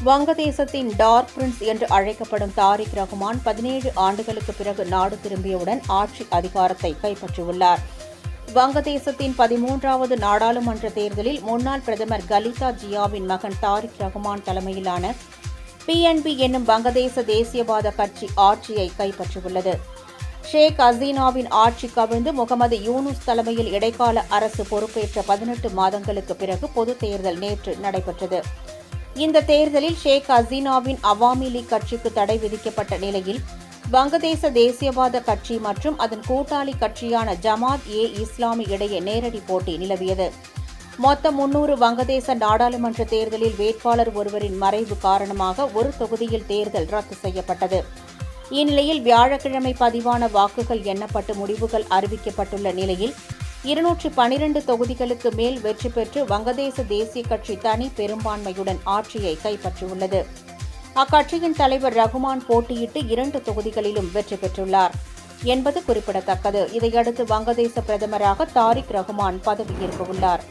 வங்கதேசத்தின் dark Prince என்று அழைக்கப்படும் தாரிக் ரஹ்மான் 17 ஆண்டுகளுக்கு பிறகு நாடு திரும்பியவுடன் ஆட்சி அதிகாரத்தை கைப்பற்றியுள்ளார். வங்கதேசத்தின் 13வது நாடாளுமன்ற தேர்தலில் முன்னாள் பிரதமர் கலிதா ஜியாவின் மகன் தாரிக் ரஹ்மான் தலைமையிலான PNP என்னும் வங்கதேச தேசியவாத கட்சி ஆட்சியை கைப்பற்றியுள்ளது. ஷேக் ஹசீனாவின் ஆட்சி கவிழ்ந்து முகமது யூனுஸ் தலைமையில் இடைக்கால அரசு பொறுப்பேற்ற 18 மாதங்களுக்கு பிறகு பொதுத் தேர்தல் நேற்று நடைபெற்றது. இந்த தேர்தலில் ஷேக் ஹசீனாவின் அவாமி லீக் கட்சிக்கு தடை விதிக்கப்பட்ட நிலையில் வங்கதேச தேசியவாத கட்சி மற்றும் அதன் கூட்டாளி கட்சியான ஜமாத்-இஸ்லாமி இடையே நேரடி போட்டி நிலவியது. மொத்தம் 300 வங்கதேச நாடாளுமன்ற தேர்தலில் வேட்பாளர் ஒருவரின் மறைவு காரணமாக ஒரு தொகுதியில் தேர்தல் ரத்து செய்யப்பட்டது. இந்நிலையில் வியாழக்கிழமை பதிவான வாக்குகள் எண்ணப்பட்டு முடிவுகள் அறிவிக்கப்பட்டுள்ள நிலையில் 212 தொகுதிகளுக்கு மேல் வெற்றி பெற்று வங்கதேச தேசிய கட்சி தனி பெரும்பான்மையுடன் ஆட்சியை கைப்பற்றியுள்ளது. அக்கட்சியின் தலைவர் ரகுமான் போட்டியிட்டு 2 தொகுதிகளிலும் வெற்றி பெற்றுள்ளார் என்பது குறிப்பிடத்தக்கது. இதையடுத்து வங்கதேச பிரதமராக தாரிக் ரஹ்மான் பதவியேற்கவுள்ளார்.